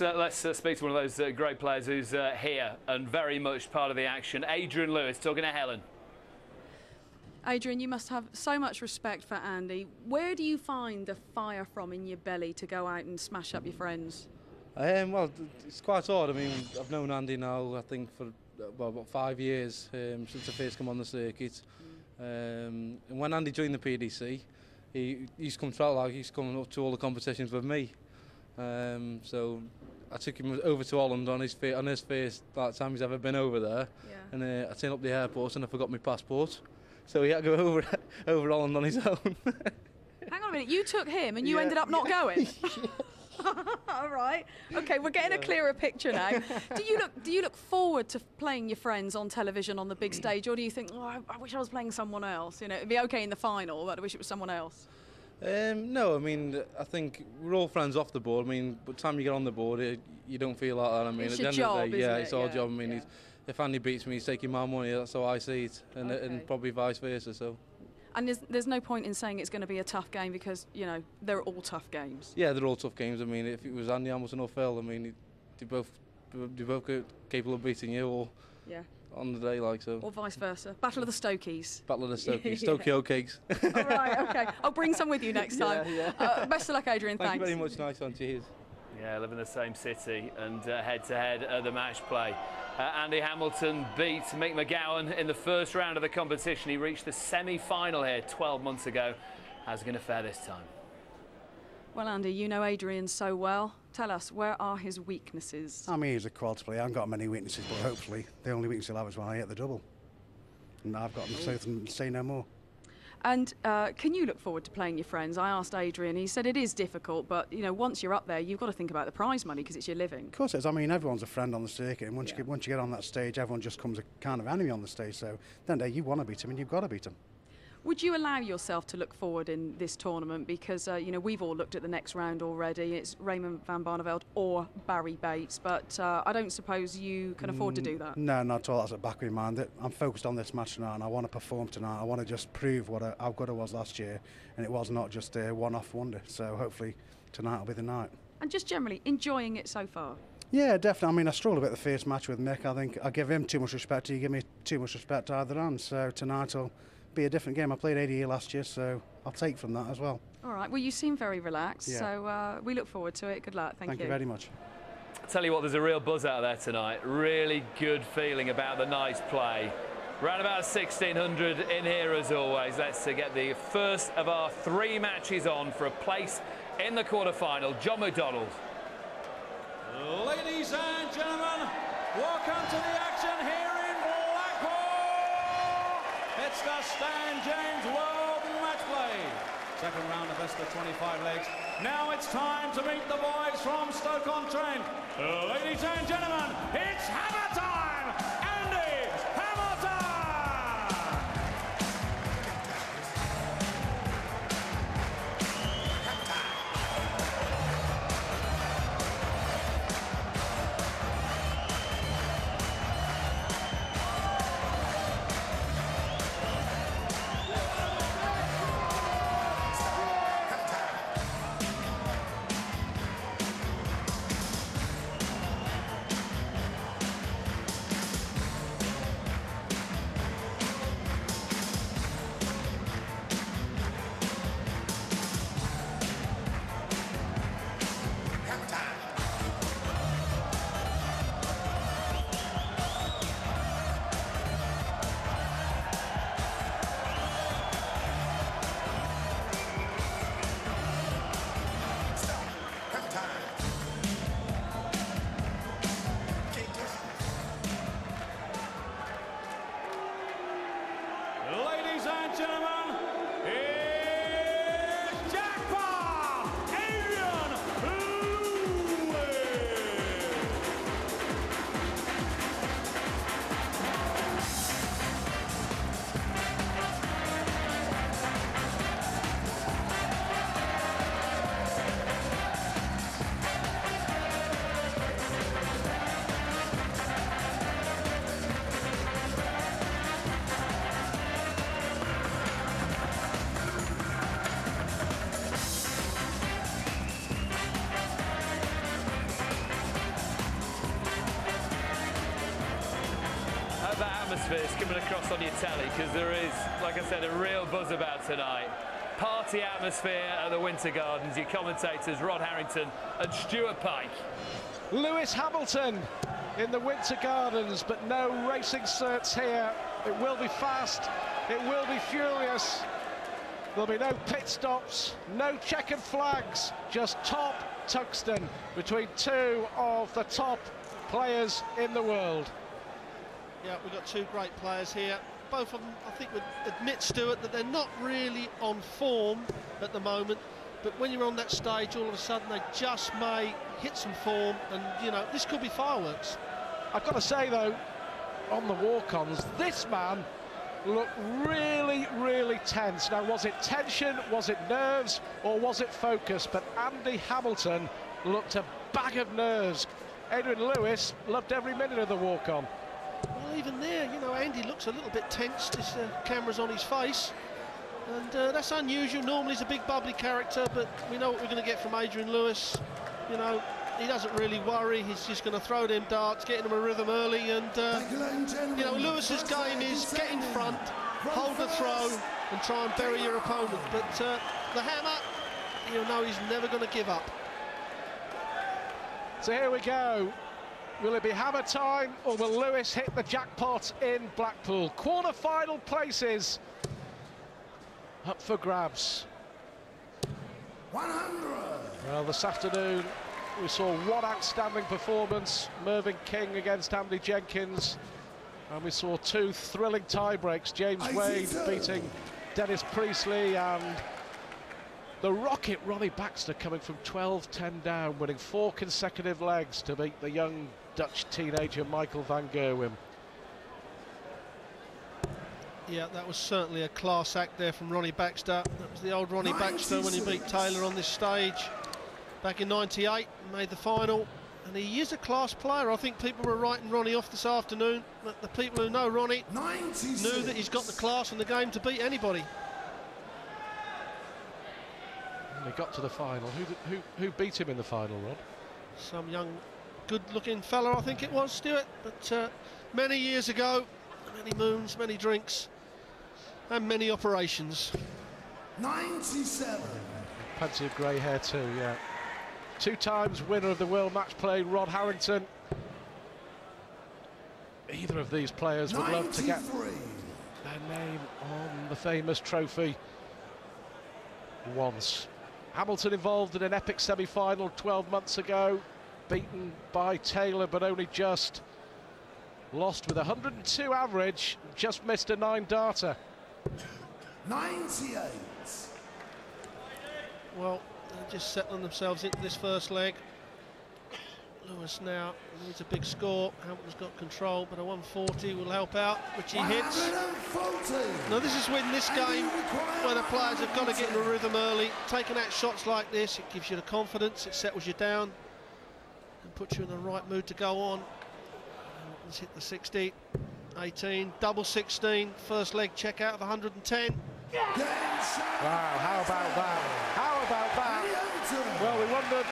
let's speak to one of those great players who's here and very much part of the action. Adrian Lewis talking to Helen. Adrian, you must have so much respect for Andy. Where do you find the fire from in your belly to go out and smash up your friends? Well, it's quite odd. I mean, I've known Andy now, I think, for about 5 years, since I first come on the circuit. And when Andy joined the PDC, he's come up to all the competitions with me. So I took him over to Holland on his first time he's ever been over there. Yeah. And I turned up the airport and I forgot my passport. So he had to go over Holland on his own. Hang on a minute, you took him and you ended up not going? All right. Okay, we're getting a clearer picture now. Do you look forward to playing your friends on television on the big stage, or do you think, oh, I wish I was playing someone else? You know, it'd be okay in the final, but I wish it was someone else. No, I mean, I think we're all friends off the board. I mean, by the time you get on the board, you don't feel like that. I mean, it's at the your end job, of the day, isn't yeah, it? it's our job. I mean, if Andy beats me, he's taking my money. That's how I see it, and probably vice versa. So. And there's no point in saying it's going to be a tough game because, you know, they're all tough games. Yeah, they're all tough games. I mean, if it was Andy Hamilton or Phil, I mean, they're both capable of beating you all on the day, like so. Or vice versa. Battle of the Stokies. Battle of the Stokies. Stokey cakes. All right, okay. I'll bring some with you next time. Yeah. Best of luck, Adrian. Thank you very much. Nice one. Cheers. Yeah, live in the same city and head-to-head at the match play. Andy Hamilton beat Mick McGowan in the first round of the competition. He reached the semi-final here 12 months ago. How's it going to fare this time? Well, Andy, you know Adrian so well. Tell us, where are his weaknesses? I mean, he's a quads player. I haven't got many weaknesses, but hopefully the only weakness he'll have is when I hit the double. And I've got to say no more. And can you look forward to playing your friends? I asked Adrian, he said it is difficult, but you know, once you're up there, you've got to think about the prize money because it's your living. Of course it is. I mean, everyone's a friend on the circuit, and once you get on that stage, everyone just becomes a kind of enemy on the stage. So then you want to beat him, and you've got to beat him. Would you allow yourself to look forward in this tournament? Because, you know, we've all looked at the next round already. It's Raymond van Barneveld or Barry Bates, but I don't suppose you can afford to do that. No, not at all. That's at the back of my mind. I'm focused on this match tonight, and I want to perform tonight. I want to just prove how good I was last year, and it was not just a one-off wonder. So hopefully tonight will be the night. And just generally enjoying it so far? Yeah, definitely. I mean, I struggled a bit the first match with Mick. I think I give him too much respect. He give me too much respect either end. So tonight will be a different game. I played 80 here last year, so I'll take from that as well. All right. Well, you seem very relaxed, so we look forward to it. Good luck. Thank you. Thank you very much. I tell you what, there's a real buzz out there tonight. Really good feeling about the night's play. Round about 1600 in here as always. Let's get the first of our 3 matches on for a place in the quarter-final. John McDonald. Ladies and gentlemen, welcome to the action here in Blackpool. It's the Stan James World Matchplay. Second round of best of 25 legs. Now it's time to meet the boys from Stoke-on-Trent. Ladies and gentlemen, it's hammer time! Andy Hamilton! atmospheres coming across on your telly, because there is, like I said, a real buzz about tonight. Party atmosphere at the Winter Gardens. Your commentators, Rod Harrington and Stuart Pike. Lewis Hamilton in the Winter Gardens, but no racing certs here. It will be fast, it will be furious. There'll be no pit stops, no checkered flags, just top tungsten between two of the top players in the world. Yeah, we've got two great players here. Both of them, I think, would admit, Stuart, that they're not really on form at the moment. But when you're on that stage, all of a sudden they just may hit some form, and, you know, this could be fireworks. I've got to say, though, on the walk-ons, this man looked really, really tense. Now, was it tension, was it nerves, or was it focus? But Andy Hamilton looked a bag of nerves. Adrian Lewis loved every minute of the walk-on. Well, even there, you know, Andy looks a little bit tensed. His camera's on his face, and that's unusual. Normally he's a big bubbly character, but we know what we're going to get from Adrian Lewis. You know, he doesn't really worry. He's just going to throw them darts, getting them a rhythm early, and you know, Lewis's game is get in front, hold the throw, and try and bury your opponent. But the hammer, you know, he's never going to give up. So here we go. Will it be hammer time, or will Lewis hit the jackpot in Blackpool? Quarter-final places up for grabs. 100. Well, this afternoon we saw one outstanding performance, Mervyn King against Andy Jenkins, and we saw two thrilling tie breaks, James Wade beating Dennis Priestley, and the rocket Ronnie Baxter coming from 12-10 down, winning 4 consecutive legs to beat the young Dutch teenager Michael van Gerwen. Yeah, that was certainly a class act there from Ronnie Baxter. That was the old Ronnie Baxter when he beat Taylor on this stage back in '98, made the final. And he is a class player. I think people were writing Ronnie off this afternoon, but the people who know Ronnie knew that he's got the class in the game to beat anybody. And they got to the final. Who beat him in the final, Rod? Some young, good-looking fella, I think it was, Stuart. But many years ago, many moons, many drinks, and many operations. 97. Plenty of grey hair too, yeah. 2 times winner of the World Matchplay, Rod Harrington. Either of these players would love to get their name on the famous trophy once. Hamilton involved in an epic semi-final 12 months ago, beaten by Taylor, but only just. Lost with 102 average, just missed a 9-darter. 98. Well, they're just settling themselves into this first leg. Lewis now needs a big score. Hamilton's got control, but a 140 will help out, which he hits. Now this is when this game, where the players have got to get in a rhythm early. Taking out shots like this, it gives you the confidence, it settles you down, and puts you in the right mood to go on. Hamilton's hit the 60, 18, double 16, first leg check out of 110. Wow, how about that? How about that? Well, we wondered